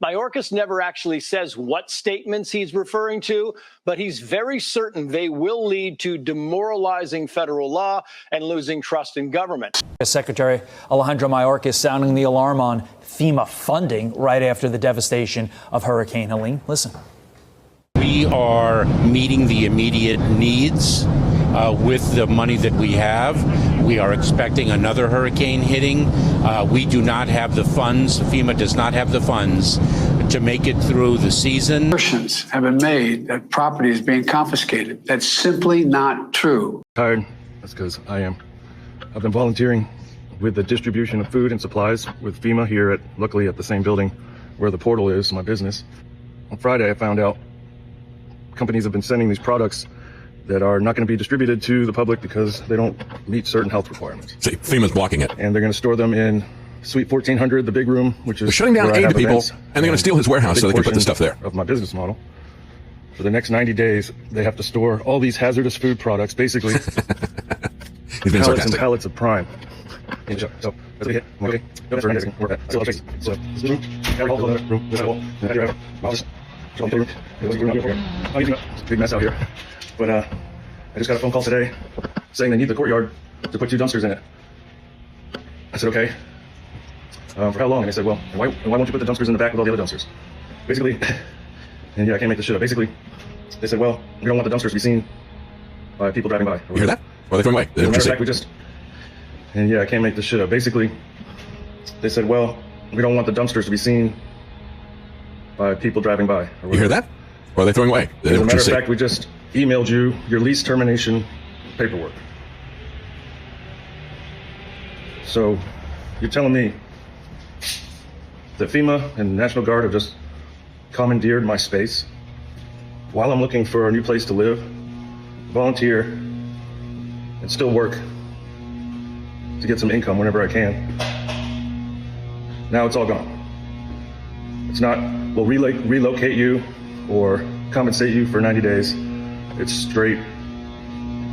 Mayorkas never actually says what statements he's referring to, but he's very certain they will lead to demoralizing federal law and losing trust in government. Secretary Alejandro Mayorkas sounding the alarm on FEMA funding right after the devastation of Hurricane Helene. Listen. We are meeting the immediate needs with the money that we have. We are expecting another hurricane hitting. We do not have the funds. FEMA does not have the funds to make it through the season. Assertions have been made that property is being confiscated. That's simply not true. Tired? That's because I am. I've been volunteering with the distribution of food and supplies with FEMA here luckily at the same building where the portal is, my business. On Friday, I found out companies have been sending these products that are not going to be distributed to the public because they don't meet certain health requirements. See, FEMA's blocking it. And they're going to store them in Suite 1400, the big room, which is they're shutting down aid to people, and they're going to steal his warehouse so they can put the stuff there. Of my business model. For the next 90 days, they have to store all these hazardous food products, basically He's been pallets and sarcastic. pallets of Prime. So, that's a hit. Okay. Big mess out here. But I just got a phone call today saying they need the courtyard to put 2 dumpsters in it. I said, okay. For how long? And they said, well, why won't you put the dumpsters in the back with all the other dumpsters? Basically, and yeah, I can't make this shit up. Basically, they said, well, we don't want the dumpsters to be seen by people driving by. You hear that? Or are they throwing away? As a matter of fact, and yeah, I can't make this shit up. Basically, they said, well, we don't want the dumpsters to be seen by people driving by. You hear that? Or are they throwing away? As a matter of fact, we just emailed you your lease termination paperwork. So you're telling me that FEMA and the National Guard have just commandeered my space while I'm looking for a new place to live, volunteer, and still work to get some income whenever I can. Now it's all gone. It's not, we'll relocate you or compensate you for 90 days. It's straight,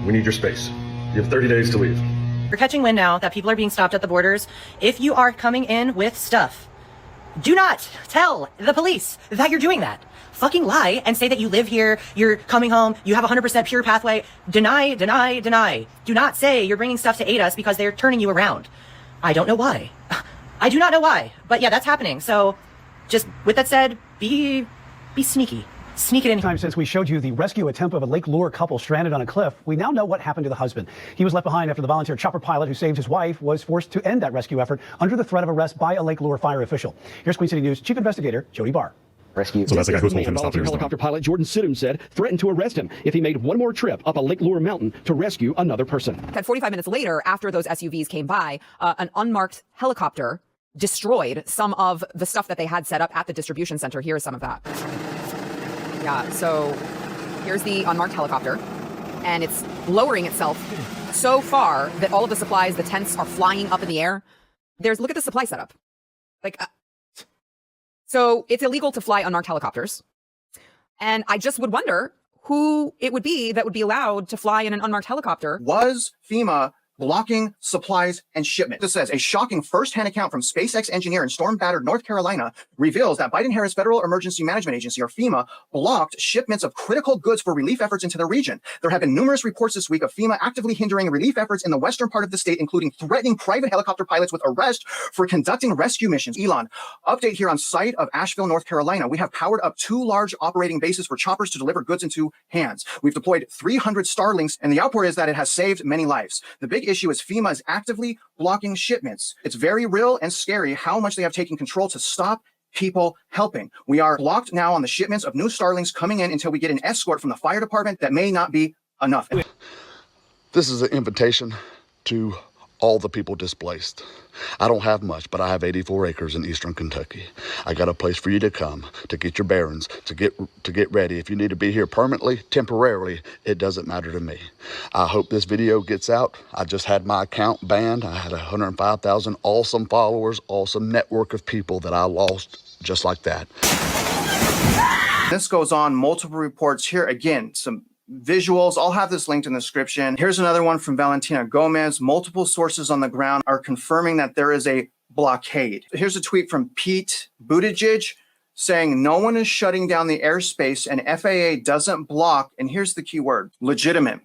we need your space. You have 30 days to leave. You're catching wind now that people are being stopped at the borders. If you are coming in with stuff, do not tell the police that you're doing that. Fucking lie and say that you live here, you're coming home, you have a 100% pure pathway. Deny, deny, deny. Do not say you're bringing stuff to aid us because they're turning you around. I don't know why. I do not know why. But yeah, that's happening. So just with that said, be sneaky. Sneak it in. Time since we showed you the rescue attempt of a Lake Lure couple stranded on a cliff, we now know what happened to the husband. He was left behind after the volunteer chopper pilot who saved his wife was forced to end that rescue effort under the threat of arrest by a Lake Lure fire official. Here's Queen City News Chief Investigator Jody Barr. Rescue. So that's the guy who's holding him. Volunteer helicopter pilot Jordan Sidham said threatened to arrest him if he made one more trip up a Lake Lure mountain to rescue another person. 45 minutes later, after those SUVs came by, an unmarked helicopter destroyed some of the stuff that they had set up at the distribution center. Here's some of that. Yeah, so here's the unmarked helicopter, and it's lowering itself so far that all of the supplies, the tents, are flying up in the air. Look at the supply setup. So it's illegal to fly unmarked helicopters. And I just would wonder who it would be that would be allowed to fly in an unmarked helicopter. Was FEMA blocking supplies and shipment? This says a shocking first-hand account from SpaceX engineer in storm-battered North Carolina reveals that Biden-Harris Federal Emergency Management Agency, or FEMA, blocked shipments of critical goods for relief efforts into the region. There have been numerous reports this week of FEMA actively hindering relief efforts in the western part of the state, including threatening private helicopter pilots with arrest for conducting rescue missions. Elon, update here on site of Asheville, North Carolina. We have powered up 2 large operating bases for choppers to deliver goods into hands. We've deployed 300 Starlinks, and the output is that it has saved many lives. The big issue is FEMA is actively blocking shipments. It's very real and scary how much they have taken control to stop people helping. We are blocked now on the shipments of new Starlinks coming in until we get an escort from the fire department. That may not be enough. This is an invitation to all the people displaced. I don't have much, but I have 84 acres in eastern Kentucky. I got a place for you to come, to get your bearings, to get ready. If you need to be here permanently, temporarily, it doesn't matter to me. I hope this video gets out. I just had my account banned. I had 105,000 awesome followers, awesome network of people that I lost just like that. This goes on, multiple reports here. Again, some visuals. I'll have this linked in the description. Here's another one from Valentina Gomez. Multiple sources on the ground are confirming that there is a blockade. Here's a tweet from Pete Buttigieg. saying no one is shutting down the airspace and FAA doesn't block, and here's the key word, legitimate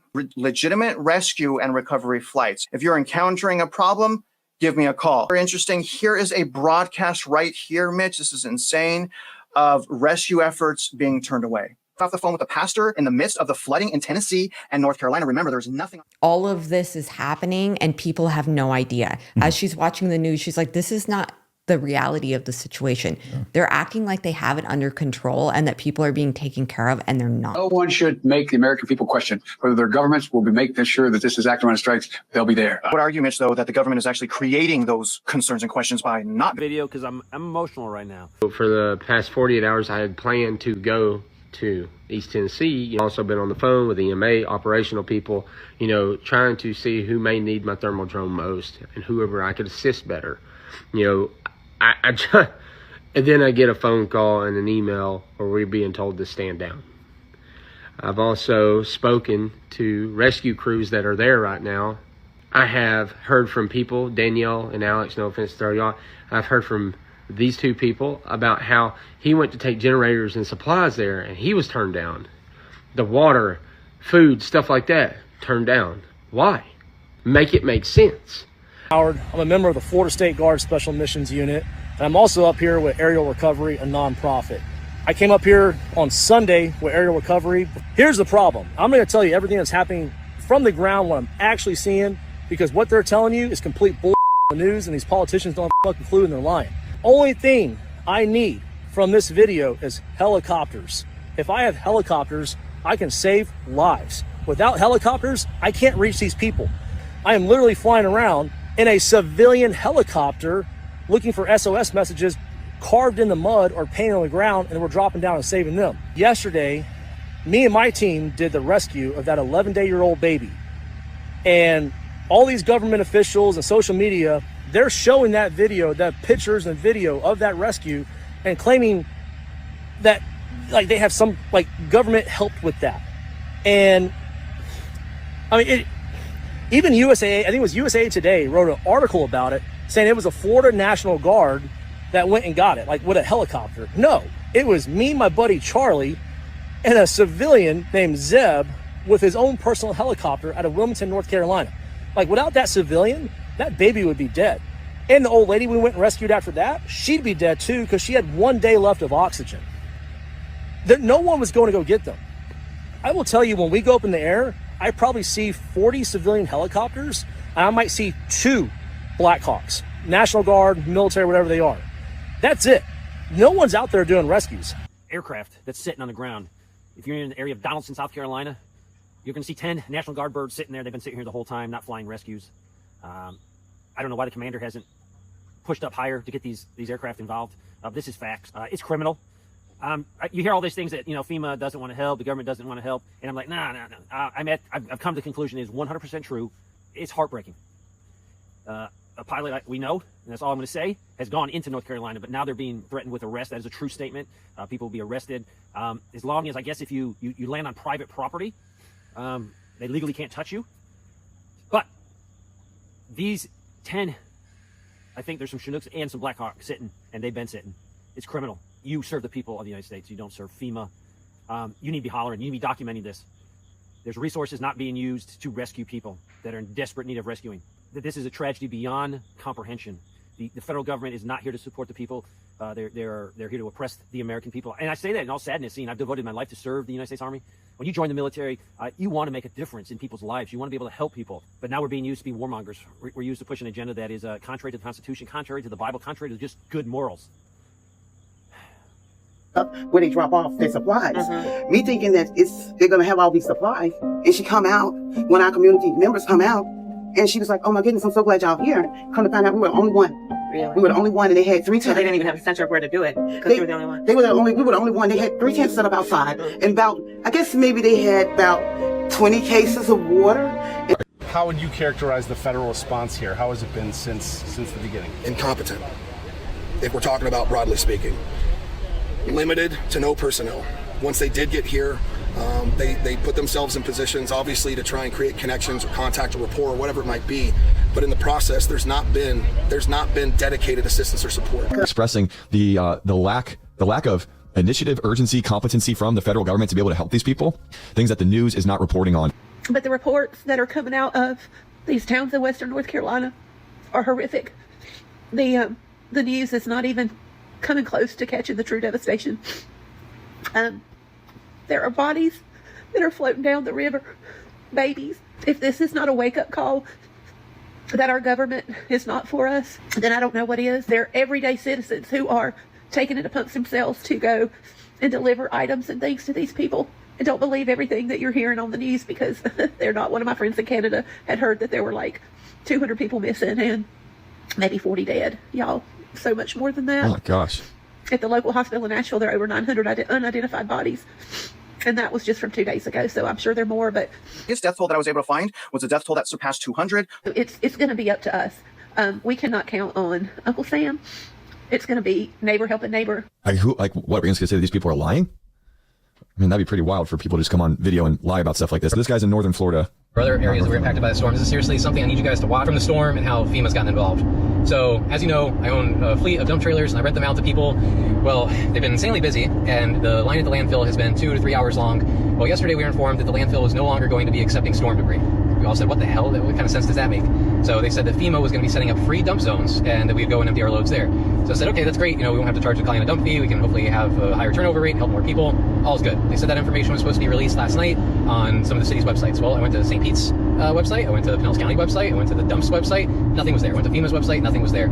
rescue and recovery flights. If you're encountering a problem, give me a call. Very interesting. Here is a broadcast right here, Mitch. This is insane, of rescue efforts being turned away. Off the phone with a pastor in the midst of the flooding in Tennessee and North Carolina. Remember, there's nothing. All of this is happening and people have no idea. As she's watching the news, she's like, this is not the reality of the situation. They're acting like they have it under control and that people are being taken care of, and they're not. No one should make the American people question whether their governments will be making sure that this is acting on strikes. They'll be there. I would argue, Mitch, though, that the government is actually creating those concerns and questions by not video, because I'm emotional right now. For the past 48 hours, I had planned to go to East Tennessee. Also been on the phone with EMA, operational people, trying to see who may need my thermal drone most and whoever I could assist better. And then I get a phone call and an email where we're being told to stand down. I've also spoken to rescue crews that are there right now. I have heard from people, Danielle and Alex, no offense to y'all, I've heard from these two people about how he went to take generators and supplies there and he was turned down. The water, food, stuff like that, turned down. Why? Make it make sense. Howard, I'm a member of the Florida State Guard Special Missions Unit, and I'm also up here with Aerial Recovery, a nonprofit. I came up here on Sunday with Aerial Recovery. Here's the problem. I'm going to tell you everything that's happening from the ground, what I'm actually seeing, because what they're telling you is complete bull on the news, and these politicians don't have a fucking clue and they're lying. Only thing I need from this video is helicopters. If I have helicopters, I can save lives. Without helicopters, I can't reach these people. I am literally flying around in a civilian helicopter looking for SOS messages carved in the mud or painted on the ground, and we're dropping down and saving them. Yesterday, me and my team did the rescue of that 11-day-old baby. And all these government officials and social media, they're showing that video, that pictures and video of that rescue, and claiming that they have some government helped with that. And I mean, even USA, I think it was USA Today, wrote an article about it saying it was a Florida National Guard that went and got it, with a helicopter. No, it was me, my buddy Charlie, and a civilian named Zeb with his own personal helicopter out of Wilmington, North Carolina. Without that civilian, that baby would be dead. And the old lady we went and rescued after that, she'd be dead too, because she had 1 day left of oxygen. No one was going to go get them. I will tell you, when we go up in the air, I probably see 40 civilian helicopters, and I might see 2 Blackhawks, National Guard, military, whatever they are. That's it. No one's out there doing rescues. Aircraft that's sitting on the ground. If you're in the area of Donaldson, South Carolina, you're going to see 10 National Guard birds sitting there. They've been sitting here the whole time, not flying rescues. I don't know why the commander hasn't pushed up higher to get these aircraft involved. This is facts. It's criminal. You hear all these things that, FEMA doesn't want to help, the government doesn't want to help, and I'm like, no. I've come to the conclusion it is 100% true. It's heartbreaking. A pilot we know, and that's all I'm going to say, has gone into North Carolina, but now they're being threatened with arrest. That is a true statement. People will be arrested. As long as, I guess, if you land on private property, they legally can't touch you. But these 10, I think there's some Chinooks and some Blackhawks sitting, and they've been sitting. It's criminal. You serve the people of the United States. You don't serve FEMA. You need to be hollering. You need to be documenting this. There's resources not being used to rescue people that are in desperate need of rescuing. This is a tragedy beyond comprehension. The federal government is not here to support the people. They're here to oppress the American people. And I say that in all sadness, seeing I've devoted my life to serve the United States Army. When you join the military, you want to make a difference in people's lives. You want to be able to help people. But now we're being used to be warmongers. We're used to push an agenda that is contrary to the Constitution, contrary to the Bible, contrary to just good morals. Where they drop off their supplies. Me thinking that they're going to have all these supplies. And she come out, when our community members come out, and she was like, oh my goodness, I'm so glad y'all here. Come to find out we were the only one. Really? We were the only one, and they had 3 tents. So they didn't even have a center of where to do it, because you were the only one. We were the only one. They had 3 tents set up outside. And I guess maybe they had about 20 cases of water. How would you characterize the federal response here? How has it been since the beginning? Incompetent, if we're talking about broadly speaking. Limited to no personnel. Once they did get here, they put themselves in positions, obviously, to try and create connections or contact or rapport or whatever it might be. But in the process, there's not been dedicated assistance or support. Expressing the lack The lack of initiative, urgency, competency from the federal government to be able to help these people, things that the news is not reporting on. But the reports that are coming out of these towns in western North Carolina are horrific. The news is not even coming close to catching the true devastation. There are bodies that are floating down the river, babies. If this is not a wake-up call that our government is not for us, then I don't know what is. They're everyday citizens who are taking it upon themselves to go and deliver items and things to these people. And don't believe everything that you're hearing on the news, because they're not. One of my friends in Canada had heard that there were like 200 people missing and maybe 40 dead. Y'all, so much more than that. Oh my gosh. At the local hospital in Nashville, there are over 900 unidentified bodies. And that was just from 2 days ago, so I'm sure there are more, but... His death toll that I was able to find was a death toll that surpassed 200. It's going to be up to us. We cannot count on Uncle Sam. It's going to be neighbor helping neighbor. What, we're going to say these people are lying? I mean, that'd be pretty wild for people to just come on video and lie about stuff like this. This guy's in northern Florida. For other areas that were impacted by the storm, this is seriously something I need you guys to watch from the storm and how FEMA's gotten involved. So, as you know, I own a fleet of dump trailers and I rent them out to people. Well, they've been insanely busy and the line at the landfill has been 2 to 3 hours long. Well, yesterday we were informed that the landfill was no longer going to be accepting storm debris. We all said, what the hell? What kind of sense does that make? So they said that FEMA was going to be setting up free dump zones and that we'd go and empty our loads there. So I said, okay, that's great. You know, we won't have to charge the client a dump fee. We can hopefully have a higher turnover rate, help more people. All's good. They said that information was supposed to be released last night on some of the city's websites. Well, I went to St. Pete's website. I went to the Pinellas County website. I went to the dumps website. Nothing was there. I went to FEMA's website. Nothing was there.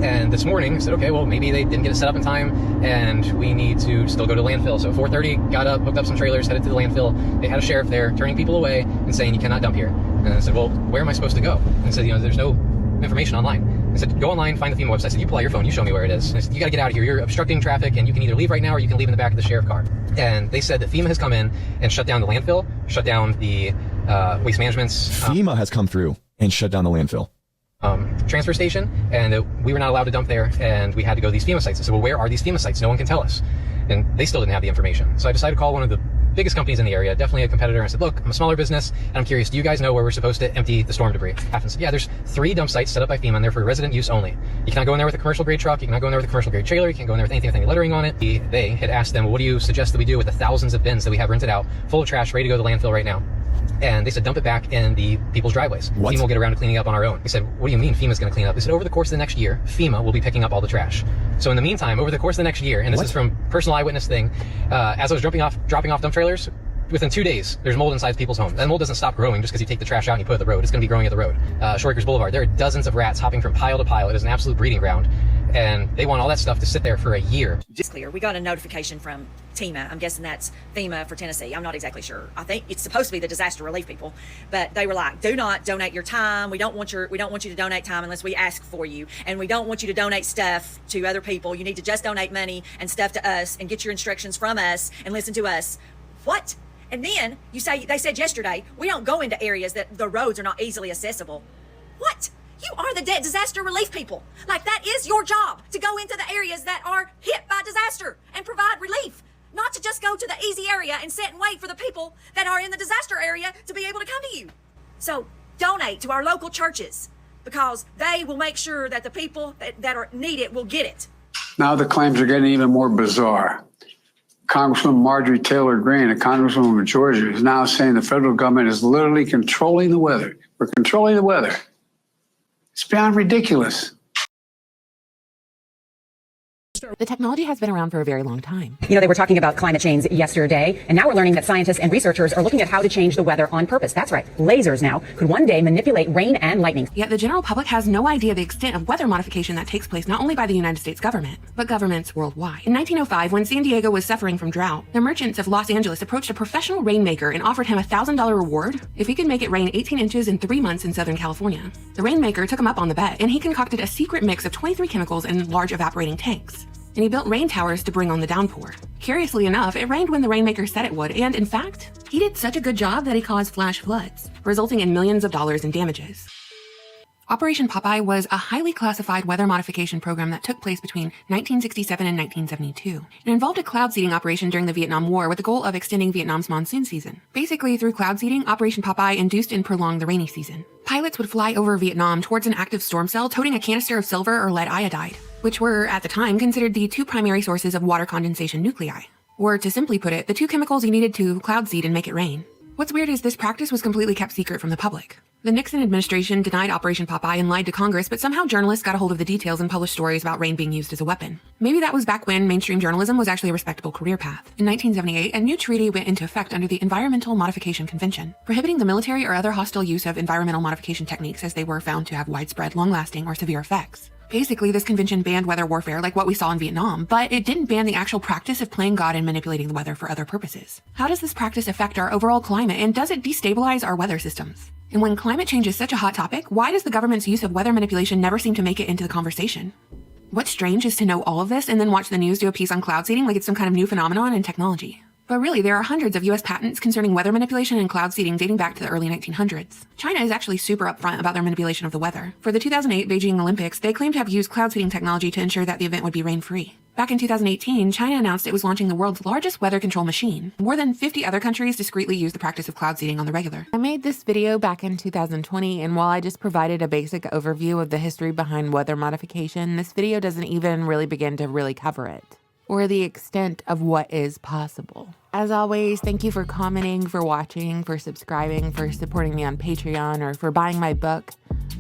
And this morning I said, okay, well, maybe they didn't get it set up in time and we need to still go to landfill. So 4:30, got up, hooked up some trailers, headed to the landfill. They had a sheriff there turning people away and saying, you cannot dump here. And I said, well, where am I supposed to go? And I said, you know, there's no information online. I said, go online, find the FEMA website. I said, you pull out your phone, you show me where it is. And I said, you got to get out of here. You're obstructing traffic and you can either leave right now or you can leave in the back of the sheriff car. And they said that FEMA has come in and shut down the landfill, shut down the waste management's... FEMA has come through and shut down the landfill. Transfer station, and we were not allowed to dump there, and we had to go to these FEMA sites. I said, well, where are these FEMA sites? No one can tell us. And they still didn't have the information. So I decided to call one of the biggest companies in the area, definitely a competitor. And I said, look, I'm a smaller business, and I'm curious, do you guys know where we're supposed to empty the storm debris? And said, yeah, there's 3 dump sites set up by FEMA, and they're for resident use only. You cannot go in there with a commercial grade truck, you cannot go in there with a commercial grade trailer, you can't go in there with anything with any lettering on it. They had asked them, well, what do you suggest that we do with the thousands of bins that we have rented out, full of trash, ready to go to the landfill right now? And they said, dump it back in the people's driveways. What? FEMA will get around to cleaning up on our own. He said, what do you mean FEMA's going to clean up? They said, over the course of the next year, FEMA will be picking up all the trash. So in the meantime, over the course of the next year, and this is from personal eyewitness thing, as I was dropping off dump trailers, within 2 days, there's mold inside people's homes. That mold doesn't stop growing just because you take the trash out and you put it at the road. It's going to be growing at the road. Shore Acres Boulevard, there are dozens of rats hopping from pile to pile. It is an absolute breeding ground. And they want all that stuff to sit there for a year. It's clear. We got a notification from TEMA. I'm guessing that's FEMA for Tennessee. I'm not exactly sure. I think it's supposed to be the disaster relief people, but they were like, do not donate your time. We don't want you to donate time unless we ask for you. And we don't want you to donate stuff to other people. You need to just donate money and stuff to us and get your instructions from us and listen to us. What? And then they said yesterday, we don't go into areas that the roads are not easily accessible. What? You are the disaster relief people. Like, that is your job, to go into the areas that are hit by disaster and provide relief. Not to just go to the easy area and sit and wait for the people that are in the disaster area to be able to come to you. So donate to our local churches, because they will make sure that the people that need it will get it. Now the claims are getting even more bizarre. Congresswoman Marjorie Taylor Greene, a congresswoman of Georgia, is now saying the federal government is literally controlling the weather. We're controlling the weather. It's beyond ridiculous. The technology has been around for a very long time. You know, they were talking about climate change yesterday, and now we're learning that scientists and researchers are looking at how to change the weather on purpose. That's right. Lasers now could one day manipulate rain and lightning. Yet the general public has no idea the extent of weather modification that takes place not only by the United States government, but governments worldwide. In 1905, when San Diego was suffering from drought, the merchants of Los Angeles approached a professional rainmaker and offered him a $1,000 reward if he could make it rain 18 inches in 3 months in Southern California. The rainmaker took him up on the bet, and he concocted a secret mix of 23 chemicals in large evaporating tanks. And he built rain towers to bring on the downpour. Curiously enough, it rained when the rainmaker said it would, and in fact, he did such a good job that he caused flash floods, resulting in millions of dollars in damages. Operation Popeye was a highly classified weather modification program that took place between 1967 and 1972. It involved a cloud seeding operation during the Vietnam War with the goal of extending Vietnam's monsoon season. Basically, through cloud seeding, Operation Popeye induced and prolonged the rainy season. Pilots would fly over Vietnam towards an active storm cell toting a canister of silver or lead iodide. which were, at the time, considered the two primary sources of water condensation nuclei, or to simply put it, the two chemicals you needed to cloud seed and make it rain. What's weird is this practice was completely kept secret from the public. The Nixon administration denied Operation Popeye and lied to Congress, but somehow journalists got a hold of the details and published stories about rain being used as a weapon. Maybe that was back when mainstream journalism was actually a respectable career path. In 1978, a new treaty went into effect under the Environmental Modification Convention, prohibiting the military or other hostile use of environmental modification techniques as they were found to have widespread, long-lasting, or severe effects. Basically, this convention banned weather warfare like what we saw in Vietnam, but it didn't ban the actual practice of playing God and manipulating the weather for other purposes. How does this practice affect our overall climate, and does it destabilize our weather systems? And when climate change is such a hot topic, why does the government's use of weather manipulation never seem to make it into the conversation? What's strange is to know all of this and then watch the news do a piece on cloud seeding like it's some kind of new phenomenon in technology. But really, there are hundreds of US patents concerning weather manipulation and cloud seeding dating back to the early 1900s. China is actually super upfront about their manipulation of the weather. For the 2008 Beijing Olympics, they claimed to have used cloud seeding technology to ensure that the event would be rain-free. Back in 2018, China announced it was launching the world's largest weather control machine. More than 50 other countries discreetly use the practice of cloud seeding on the regular. I made this video back in 2020, and while I just provided a basic overview of the history behind weather modification, this video doesn't even really begin to really cover it, or the extent of what is possible. As always, thank you for commenting, for watching, for subscribing, for supporting me on Patreon, or for buying my book.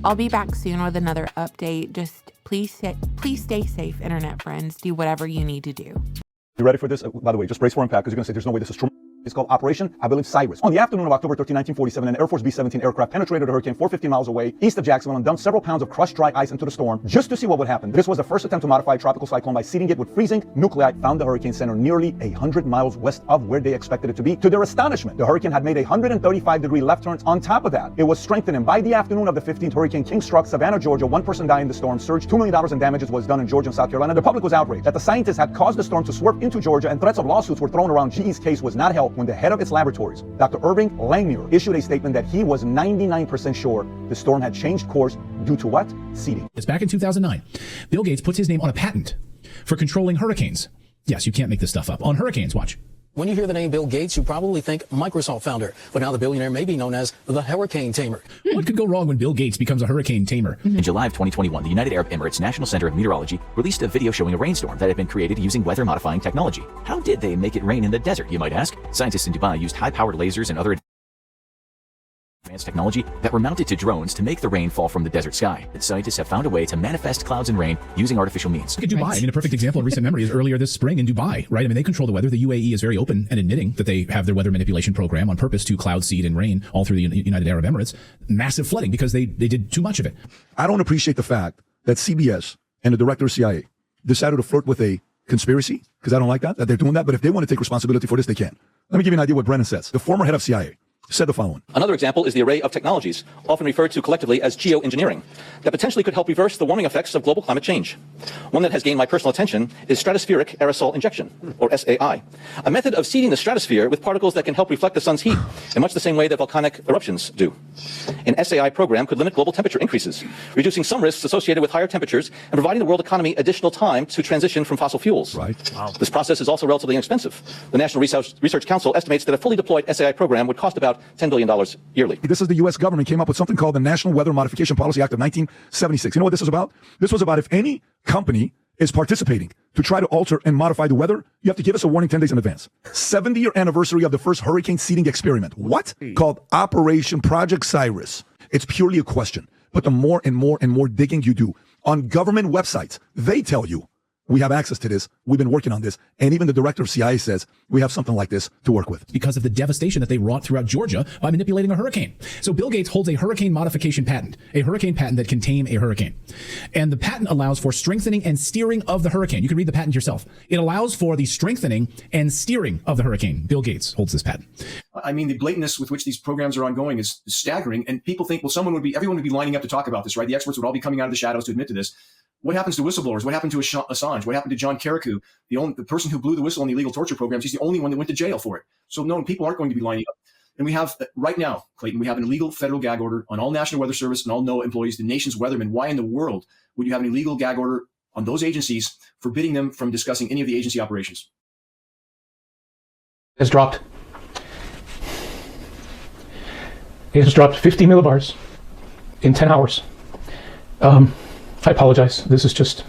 I'll be back soon with another update. Just please stay safe, internet friends. Do whatever you need to do. You ready for this? By the way, just brace for impact, because you're going to say there's no way this is true. It's called Operation, I believe, Cyrus. On the afternoon of October 13, 1947, an Air Force B-17 aircraft penetrated a hurricane 450 miles away east of Jacksonville and dumped several pounds of crushed dry ice into the storm just to see what would happen. This was the first attempt to modify a tropical cyclone by seeding it with freezing nuclei found the hurricane center nearly 100 miles west of where they expected it to be. To their astonishment, the hurricane had made a 135-degree left turn. On top of that, it was strengthening. By the afternoon of the 15th, Hurricane King struck Savannah, Georgia. One person died in the storm surge. $2 million in damages was done in Georgia and South Carolina. The public was outraged that the scientists had caused the storm to swerve into Georgia, and threats of lawsuits were thrown around. GE's case was not helped when the head of its laboratories, Dr. Irving Langmuir, issued a statement that he was 99% sure the storm had changed course due to what? Seeding. It's back in 2009. Bill Gates puts his name on a patent for controlling hurricanes. Yes, you can't make this stuff up. On hurricanes, watch. When you hear the name Bill Gates, you probably think Microsoft founder, but now the billionaire may be known as the hurricane tamer. What could go wrong when Bill Gates becomes a hurricane tamer? In July of 2021, the United Arab Emirates National Center of Meteorology released a video showing a rainstorm that had been created using weather-modifying technology. How did they make it rain in the desert, you might ask? Scientists in Dubai used high-powered lasers and other advanced technology that were mounted to drones to make the rain fall from the desert sky. And scientists have found a way to manifest clouds and rain using artificial means. Look at Dubai. I mean, a perfect example in recent memory is earlier this spring in Dubai, right? I mean, they control the weather. The UAE is very open and admitting that they have their weather manipulation program on purpose to cloud seed and rain all through the United Arab Emirates. Massive flooding because they did too much of it. I don't appreciate the fact that CBS and the director of CIA decided to flirt with a conspiracy, because I don't like that they're doing that. But if they want to take responsibility for this, they can. Let me give you an idea what Brennan says. The former head of CIA said the following. Another example is the array of technologies, often referred to collectively as geoengineering, that potentially could help reverse the warming effects of global climate change. One that has gained my personal attention is stratospheric aerosol injection, or SAI, a method of seeding the stratosphere with particles that can help reflect the sun's heat in much the same way that volcanic eruptions do. An SAI program could limit global temperature increases, reducing some risks associated with higher temperatures and providing the world economy additional time to transition from fossil fuels. Right. Wow. This process is also relatively inexpensive. The National Research Council estimates that a fully deployed SAI program would cost about $10 billion yearly. This is the U.S. government came up with something called the National Weather Modification Policy Act of 1976. You know what this is about? This was about if any company is participating to try to alter and modify the weather, you have to give us a warning 10 days in advance. 70-year anniversary of the first hurricane seeding experiment. What? Called Operation Project Cyrus. It's purely a question. But the more and more and more digging you do on government websites, they tell you, we have access to this. We've been working on this. And even the director of CIA says we have something like this to work with. Because of the devastation that they wrought throughout Georgia by manipulating a hurricane. So Bill Gates holds a hurricane modification patent, a hurricane patent that can tame a hurricane. And the patent allows for strengthening and steering of the hurricane. You can read the patent yourself. It allows for the strengthening and steering of the hurricane. Bill Gates holds this patent. I mean, the blatantness with which these programs are ongoing is staggering. And people think, well, everyone would be lining up to talk about this, right? The experts would all be coming out of the shadows to admit to this. What happens to whistleblowers? What happened to Assange? What happened to John Carrico? The person who blew the whistle on the illegal torture programs, he's the only one that went to jail for it. So no, people aren't going to be lining up. And we have, right now, Clayton, we have an illegal federal gag order on all National Weather Service and all NOAA employees, the nation's weathermen. Why in the world would you have an illegal gag order on those agencies, forbidding them from discussing any of the agency operations? It has dropped 50 millibars in 10 hours. I apologize. This is just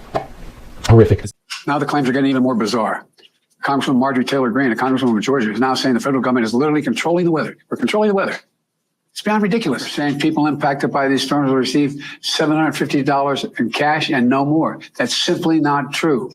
horrific. Now the claims are getting even more bizarre. Congresswoman Marjorie Taylor Greene, a congresswoman of Georgia, is now saying the federal government is literally controlling the weather. We're controlling the weather. It's beyond ridiculous. They're saying people impacted by these storms will receive $750 in cash and no more. That's simply not true.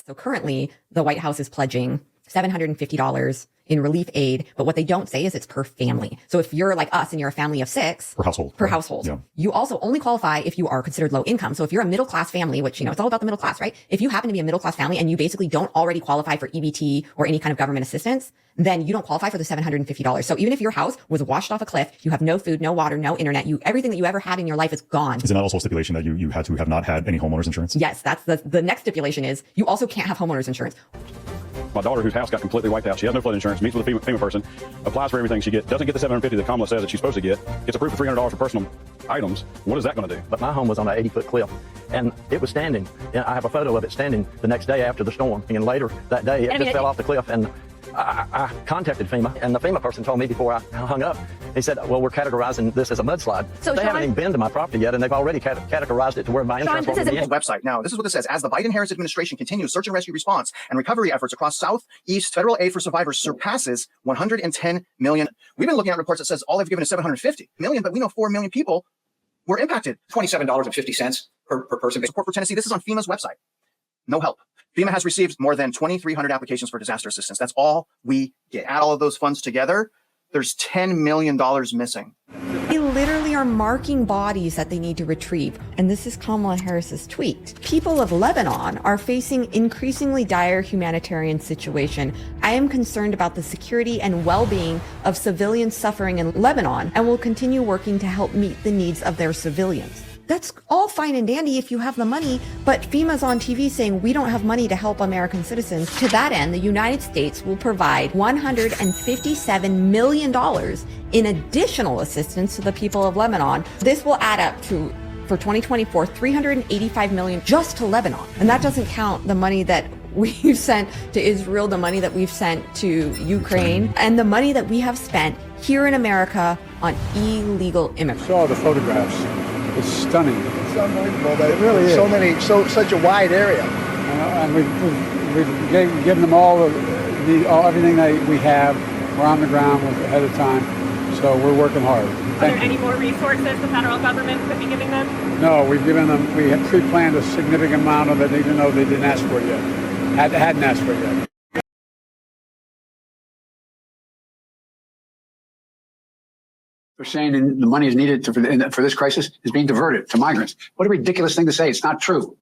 So currently, the White House is pledging $750 in relief aid, but what they don't say is it's per family. So if you're like us and you're a family of 6 per household, yeah. You also only qualify if you are considered low income. So if you're a middle class family, which, it's all about the middle class, right? If you happen to be a middle class family and you basically don't already qualify for EBT or any kind of government assistance, then you don't qualify for the $750. So even if your house was washed off a cliff, you have no food, no water, no internet, everything that you ever had in your life is gone. Isn't that also a stipulation that you had to have not had any homeowners insurance? Yes, that's the next stipulation is you also can't have homeowners insurance. My daughter, whose house got completely wiped out, she has no flood insurance, meets with a FEMA person, applies for everything she gets, doesn't get the $750 that Kamala says that she's supposed to get, gets approved for $300 for personal items. What is that going to do? But my home was on an 80-foot cliff, and it was standing. And I have a photo of it standing the next day after the storm. And later that day, it just fell off the cliff, and I contacted FEMA, and the FEMA person told me before I hung up, he said, well, we're categorizing this as a mudslide. So, they Sean, haven't even been to my property yet, and they've already categorized it to where my insurance won't be in. Website. Now, this is what it says. As the Biden-Harris administration continues search and rescue response and recovery efforts across Southeast, federal aid for survivors surpasses $110 million. We've been looking at reports that says all they've given is $750 million, but we know 4 million people were impacted. $27.50 per person. Support for Tennessee. This is on FEMA's website. No help. FEMA has received more than 2,300 applications for disaster assistance. That's all we get. Add all of those funds together, there's $10 million missing. They literally are marking bodies that they need to retrieve. And this is Kamala Harris's tweet. People of Lebanon are facing increasingly dire humanitarian situation. I am concerned about the security and well-being of civilians suffering in Lebanon and will continue working to help meet the needs of their civilians. That's all fine and dandy if you have the money, but FEMA's on TV saying we don't have money to help American citizens. To that end, the United States will provide $157 million in additional assistance to the people of Lebanon. This will add up to, for 2024, $385 million just to Lebanon. And that doesn't count the money that we've sent to Israel, the money that we've sent to Ukraine, and the money that we have spent here in America on illegal immigrants. Saw the photographs. It's stunning. It's unbelievable. That it really is. Such a wide area. And we've given them all everything that we have. We're on the ground ahead of time, so we're working hard. Are there any more resources the federal government could be giving them? No, we've given them. We have pre-planned a significant amount of it, even though they didn't ask for it yet. Hadn't asked for it yet. They're saying the money is needed for this crisis is being diverted to migrants. What a ridiculous thing to say. It's not true.